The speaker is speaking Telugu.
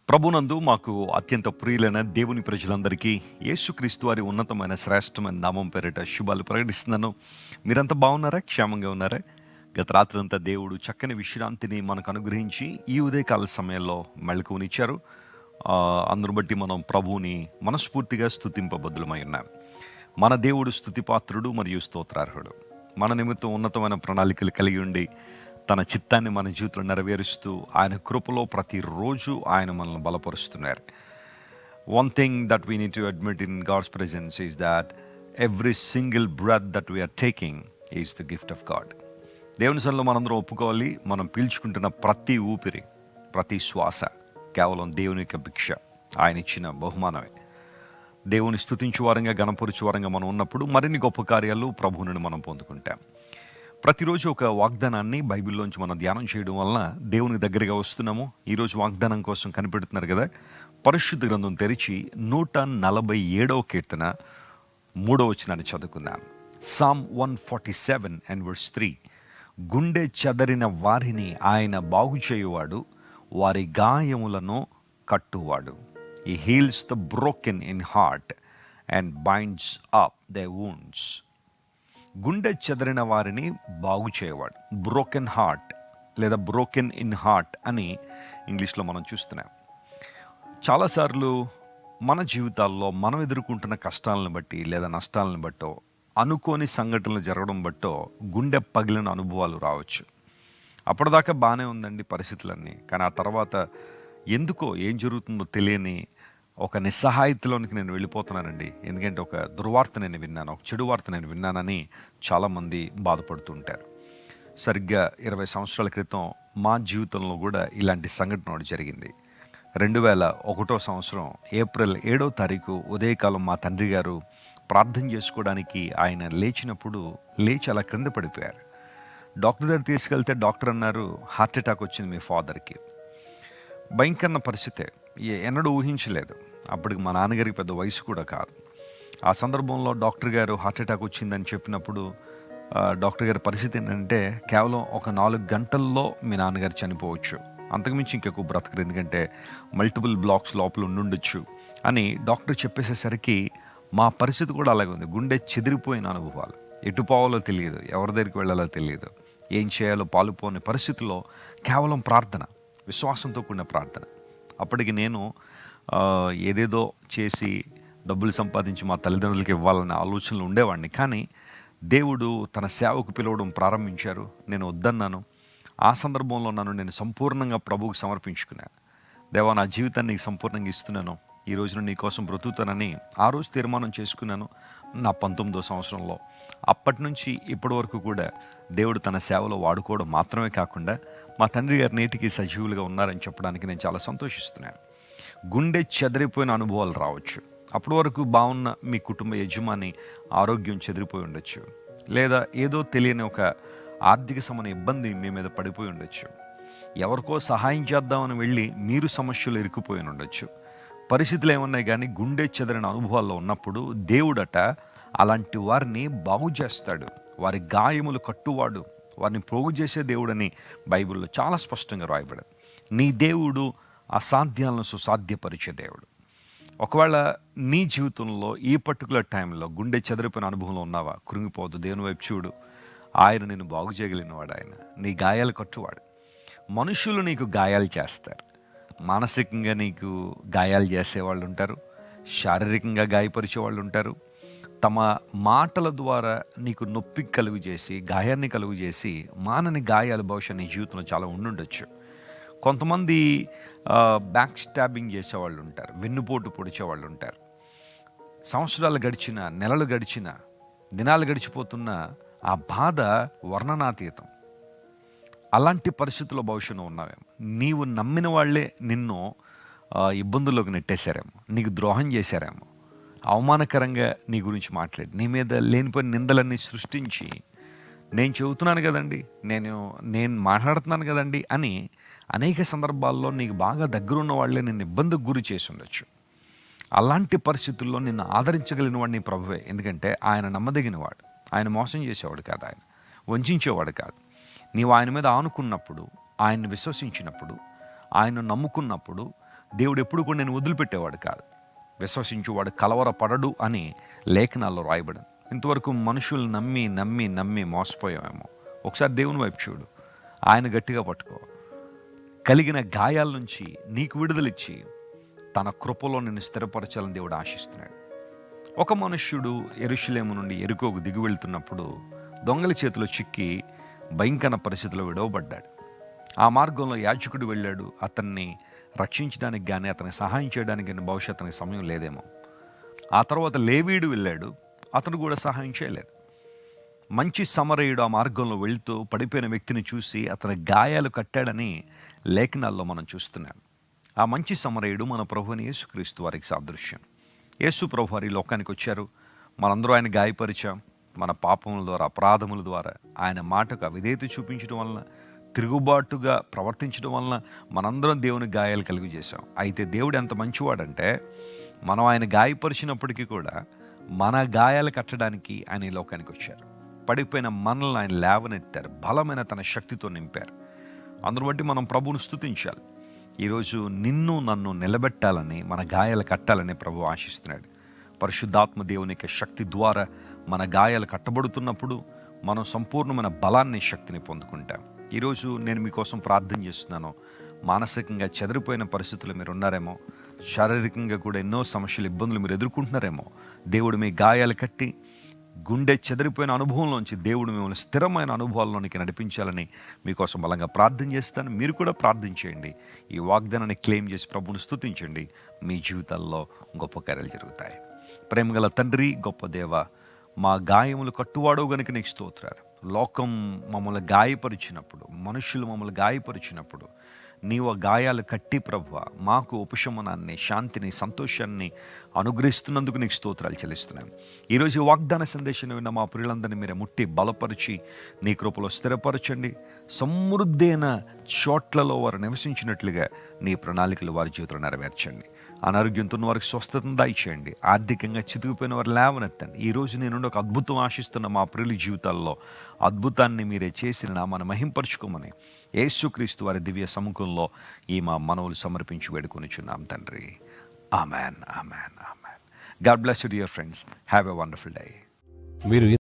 ప్రభునందు మాకు అత్యంత ప్రియులైన దేవుని ప్రజలందరికీ యేసుక్రీస్తు వారి ఉన్నతమైన శ్రేష్టమైన నామం పేరిట శుభాలు ప్రకటిస్తున్నాను. మీరంతా బాగున్నారా? క్షేమంగా ఉన్నారా? గత రాత్రి అంతా దేవుడు చక్కని విశ్రాంతిని మనకు అనుగ్రహించి ఈ ఉదయకాల సమయంలో మెళకువనిచ్చారు. అందును బట్టి మనం ప్రభువుని మనస్ఫూర్తిగా స్తుతింపబద్దులమై ఉన్నాం. మన దేవుడు స్తుతిపాత్రుడు మరియు స్తోత్రార్హుడు. మన నిమిత్తం ఉన్నతమైన ప్రణాళికలు కలిగి ఉండి తన చిత్తాన్ని మన జీవితంలో నెరవేరుస్తూ ఆయన కృపలో ప్రతిరోజు ఆయన మనల్ని బలపరుస్తున్నారు. One thing that we need to admit in God's presence is that every single breath that we are taking is the gift of God. దేవుని సన్నిధిలో మనందరం ఒప్పుకోవాలి, మనం పీల్చుకుంటున్న ప్రతి ఊపిరి, ప్రతి శ్వాస కేవలం దేవుని యొక్క భిక్ష, ఆయన ఇచ్చిన బహుమానమే. దేవుని స్తుతించు వారంగా, గణపరుచు వారంగా మనం ఉన్నప్పుడు మరిన్ని గొప్ప కార్యాలు ప్రభువు నుండి మనం పొందుకుంటాం. ప్రతిరోజు ఒక వాగ్దానాన్ని బైబిల్లోంచి మనం ధ్యానం చేయడం వలన దేవునికి దగ్గరగా వస్తున్నాము. ఈరోజు వాగ్దానం కోసం కనిపెడుతున్నారు కదా, పరిశుద్ధ గ్రంథం తెరిచి 147వ కీర్తన 3వ వచనాన్ని చదువుకుందాం. Psalm 147 and verse 3. గుండె చెదరిన వారిని ఆయన బాగు చేయువాడు, వారి గాయములను కట్టువాడు. He heals the broken in heart and binds up their wounds. గుండె చెదరిన వారిని బాగు చేయవాడు. బ్రోకెన్ హార్ట్ లేదా బ్రోకెన్ ఇన్ హార్ట్ అని ఇంగ్లీష్లో మనం చూస్తున్నాం. చాలాసార్లు మన జీవితాల్లో మనం ఎదుర్కొంటున్న కష్టాలను బట్టి లేదా నష్టాలను బట్టో, అనుకోని సంఘటనలు జరగడం బట్టో గుండె పగిలిన అనుభవాలు రావచ్చు. అప్పటిదాకా బాగానే ఉందండి పరిస్థితులన్నీ, కానీ ఆ తర్వాత ఎందుకో ఏం జరుగుతుందో తెలియని ఒక నిస్సహాయతలోనికి నేను వెళ్ళిపోతున్నానండి. ఎందుకంటే ఒక దుర్వార్త నేను విన్నాను, ఒక చెడు వార్త నేను విన్నానని చాలామంది బాధపడుతుంటారు. సరిగ్గా 20 సంవత్సరాల క్రితం మా జీవితంలో కూడా ఇలాంటి సంఘటన ఒకటి జరిగింది. 2001 సంవత్సరం ఏప్రిల్ 7వ తారీఖు ఉదయకాలం మా తండ్రి గారు ప్రార్థన చేసుకోవడానికి ఆయన లేచినప్పుడు లేచి అలా క్రింద పడిపోయారు. డాక్టర్ దగ్గర తీసుకెళ్తే డాక్టర్ అన్నారు, హార్ట్ అటాక్ వచ్చింది మీ ఫాదర్కి. భయంకరమైన పరిస్థితే, ఎన్నడూ ఊహించలేదు. అప్పటికి మా నాన్నగారికి పెద్ద వయసు కూడా కాదు. ఆ సందర్భంలో డాక్టర్ గారు హార్ట్ అటాక్ వచ్చిందని చెప్పినప్పుడు డాక్టర్ గారి పరిస్థితి ఏంటంటే కేవలం ఒక 4 గంటల్లో మీ నాన్నగారు చనిపోవచ్చు, అంతకుమించి ఇంకెక్కువ బ్రతకరు, ఎందుకంటే మల్టిపుల్ బ్లాక్స్ లోపల ఉండుండొచ్చు అని డాక్టర్ చెప్పేసేసరికి మా పరిస్థితి కూడా అలాగే ఉంది. గుండె చెదిరిపోయిన అనుభవాలు, ఎటు పోవాలో తెలియదు, ఎవరి దగ్గరికి వెళ్ళాలో తెలియదు, ఏం చేయాలో పాలుపోని పరిస్థితుల్లో కేవలం ప్రార్థన, విశ్వాసంతో కూడిన ప్రార్థన. అప్పటికి నేను ఏదేదో చేసి డబ్బులు సంపాదించి మా తల్లిదండ్రులకి ఇవ్వాలనే ఆలోచనలు ఉండేవాడిని. కానీ దేవుడు తన సేవకు పిలవడం ప్రారంభించారు. నేను వద్దన్నాను. ఆ సందర్భంలో నేను సంపూర్ణంగా ప్రభువుకు సమర్పించుకున్నాను. దేవా, నా జీవితాన్ని నీకు సంపూర్ణంగా ఇస్తున్నాను, ఈ రోజున నీ కోసం బ్రతుకుతానని ఆ రోజు తీర్మానం చేసుకున్నాను నా 19వ సంవత్సరంలో. అప్పటి నుంచి ఇప్పటి వరకు కూడా దేవుడు తన సేవలో వాడుకోవడం మాత్రమే కాకుండా మా తండ్రి గారు నేటికి సజీవులుగా ఉన్నారని చెప్పడానికి నేను చాలా సంతోషిస్తున్నాను. గుండె చెదిరిపోయిన అనుభవాలు రావచ్చు. అప్పటి వరకు బాగున్న మీ కుటుంబ యజమాని ఆరోగ్యం చెదిరిపోయి ఉండొచ్చు, లేదా ఏదో తెలియని ఒక ఆర్థిక సంబంధ ఇబ్బంది మీ మీద పడిపోయి ఉండొచ్చు, ఎవరికో సహాయం చేద్దామని వెళ్ళి మీరు సమస్యలు ఇరుక్కుపోయి ఉండొచ్చు. పరిస్థితులు ఏమన్నాయి కానీ గుండె చెదిరిన అనుభవాల్లో ఉన్నప్పుడు దేవుడట అలాంటి వారిని బాగు చేస్తాడు, వారి గాయములు కట్టువాడు, వారిని పోగు చేసే దేవుడని బైబిల్లో చాలా స్పష్టంగా రాయబడింది. నీ దేవుడు అసాధ్యాలను సుసాధ్యపరిచే దేవుడు. ఒకవేళ నీ జీవితంలో ఈ పర్టికులర్ టైంలో గుండె చెదిరిపోయిన అనుభవంలో ఉన్నావా, కృంగిపోవద్దు, దేవుని వైపు చూడు. ఆయన నిన్ను బాగు చేయగలిగినవాడు, ఆయన నీ గాయాలు కట్టువాడు. మనుషులు నీకు గాయాలు చేస్తారు, మానసికంగా నీకు గాయాలు చేసేవాళ్ళు ఉంటారు, శారీరకంగా గాయపరిచే వాళ్ళు ఉంటారు. తమ మాటల ద్వారా నీకు నొప్పి కలుగు చేసి, గాయాన్ని కలుగు చేసి, మానని గాయాలు బహుశా నీ జీవితంలో చాలా ఉండుండొచ్చు. కొంతమంది బ్యాక్ స్టాబింగ్ చేసేవాళ్ళు ఉంటారు, వెన్నుపోటు పొడిచేవాళ్ళు ఉంటారు. సంవత్సరాలు గడిచిన, నెలలు గడిచిన, దినాలు గడిచిపోతున్న ఆ బాధ వర్ణనాతీతం. అలాంటి పరిస్థితుల్లో భవిష్యత్తు ఉన్నావేమో. నీవు నమ్మిన వాళ్ళే నిన్ను ఇబ్బందుల్లోకి నెట్టేశారేమో, నీకు ద్రోహం చేశారేమో, అవమానకరంగా నీ గురించి మాట్లాడి నీ మీద లేనిపోయిన నిందలన్నీ సృష్టించి, నేను చెబుతున్నాను కదండి, నేను మాట్లాడుతున్నాను కదండి అని అనేక సందర్భాల్లో నీకు బాగా దగ్గరున్న వాళ్ళే నిన్ను ఇబ్బందికి గురి చేసి ఉండొచ్చు. అలాంటి పరిస్థితుల్లో నిన్ను ఆదరించగలిగిన వాడు నీ ప్రభువే. ఎందుకంటే ఆయన నమ్మదగినవాడు, ఆయన మోసం చేసేవాడు కాదు, ఆయన వంచేవాడు కాదు. నీవు ఆయన మీద ఆనుకున్నప్పుడు, ఆయన్ని విశ్వసించినప్పుడు, ఆయన నమ్ముకున్నప్పుడు దేవుడు ఎప్పుడు కూడా నేను వదిలిపెట్టేవాడు కాదు. విశ్వసించువాడు కలవరపడడు అని లేఖనాల్లో రాయబడింది. ఇంతవరకు మనుషులు నమ్మి నమ్మి నమ్మి మోసపోయామేమో. ఒకసారి దేవుని వైపు చూడు, ఆయన గట్టిగా పట్టుకో. కలిగిన గాయాల నుంచి నీకు విడుదలిచ్చి తన కృపలో నిన్ను స్థిరపరచాలని దేవుడు ఆశిస్తున్నాడు. ఒక మనుష్యుడు యెరూషలేము నుండి యెరికోకు దిగి వెళ్తున్నప్పుడు దొంగల చేతిలో చిక్కి భయంకర పరిస్థితిలో విడవబడ్డాడు. ఆ మార్గంలో యాజకుడు వెళ్ళాడు. అతన్ని రక్షించడానికి కానీ అతనికి సహాయం చేయడానికి కానీ బహుశా అతనికి సమయం లేదేమో. ఆ తర్వాత లేవీయుడు వెళ్ళాడు, అతను కూడా సహాయం చేయలేదు. మంచి సమరయుడు ఆ మార్గంలో వెళ్తూ పడిపోయిన వ్యక్తిని చూసి అతని గాయాలు కట్టాడని లేఖనాల్లో మనం చూస్తున్నాం. ఆ మంచి సమరయుడు మన ప్రభువుని యేసుక్రీస్తు వారికి సాదృశ్యం. యేసు ప్రభు వారి లోకానికి వచ్చారు. మనందరూ ఆయన గాయపరిచాం. మన పాపముల ద్వారా, అపరాధముల ద్వారా ఆయన మాటకు అవిధేయత చూపించడం వలన, తిరుగుబాటుగా ప్రవర్తించడం వలన మనందరం దేవుని గాయాలు కలిగి చేశాం. అయితే దేవుడు ఎంత మంచివాడంటే మనం ఆయన గాయపరిచినప్పటికీ కూడా మన గాయాలు కట్టడానికి ఆయన ఈ లోకానికి వచ్చారు. పడిపోయిన మనల్ని ఆయన లేవనెత్తారు, బలమైన తన శక్తితో నింపారు. అందును బట్టి మనం ప్రభువును స్తుతించాలి. ఈరోజు నిన్ను నన్ను నిలబెట్టాలని, మన గాయాలు కట్టాలని ప్రభు ఆశిస్తున్నాడు. పరిశుద్ధాత్మ దేవుని యొక్క శక్తి ద్వారా మన గాయాలు కట్టబడుతున్నప్పుడు మనం సంపూర్ణమైన బలాన్ని, శక్తిని పొందుకుంటాం. ఈరోజు నేను మీకోసం ప్రార్థన చేస్తున్నాను. మానసికంగా చెదిరిపోయిన పరిస్థితులు మీరు ఉన్నారేమో, శారీరకంగా కూడా ఎన్నో సమస్యలు, ఇబ్బందులు మీరు ఎదుర్కొంటున్నారేమో. దేవుడు మీ గాయాలు కట్టి గుండె చెదిరిపోయిన అనుభవంలోంచి దేవుడు మిమ్మల్ని స్థిరమైన అనుభవాల్లోనికి నడిపించాలని మీకోసం బలంగా ప్రార్థన చేస్తాను. మీరు కూడా ప్రార్థన చేయండి. ఈ వాగ్దానాన్ని క్లెయిమ్ చేసి ప్రభువును స్తుతించండి. మీ జీవితాల్లో గొప్ప కార్యాలు జరుగుతాయి. ప్రేమగల తండ్రి, గొప్ప దేవ, మా గాయములు కట్టువాడో గనుక నీకు స్తోత్రాలు. లోకం మమ్మల్ని గాయపరిచినప్పుడు, మనుషులు మమ్మల్ని గాయపరిచినప్పుడు నీవు గాయాలు కట్టి ప్రభువా మాకు ఉపశమనాన్ని, శాంతిని, సంతోషాన్ని అనుగ్రహిస్తున్నందుకు నీకు స్తోత్రాలు చెల్లిస్తున్నాను. ఈరోజు వాగ్దాన సందేశాన్ని విన్న మా ప్రియులందరినీ మీరే ముట్టి బలపరిచి నీ కృపలో స్థిరపరచండి. సమృద్ధైన చోట్లలో వారు నివసించినట్లుగా నీ ప్రణాళికలు వారి జీవితంలో నెరవేర్చండి. అనారోగ్యంతో ఉన్న వారికి స్వస్థతను దయచేయండి. ఆర్థికంగా చితికిపోయిన వారు లేవనెత్తండి. ఈరోజు నేను ఒక అద్భుతం ఆశిస్తున్న మా ప్రియుల జీవితాల్లో అద్భుతాన్ని మీరే చేసిన నామాన్ని మహింపరచుకోమని యేసుక్రీస్తు వారి దివ్య సముఖంలో ఈ మా మనవులు సమర్పించి వేడుకొనిచున్నాం తండ్రి. Amen, amen, amen. God bless you dear friends. Have a wonderful day. మీరు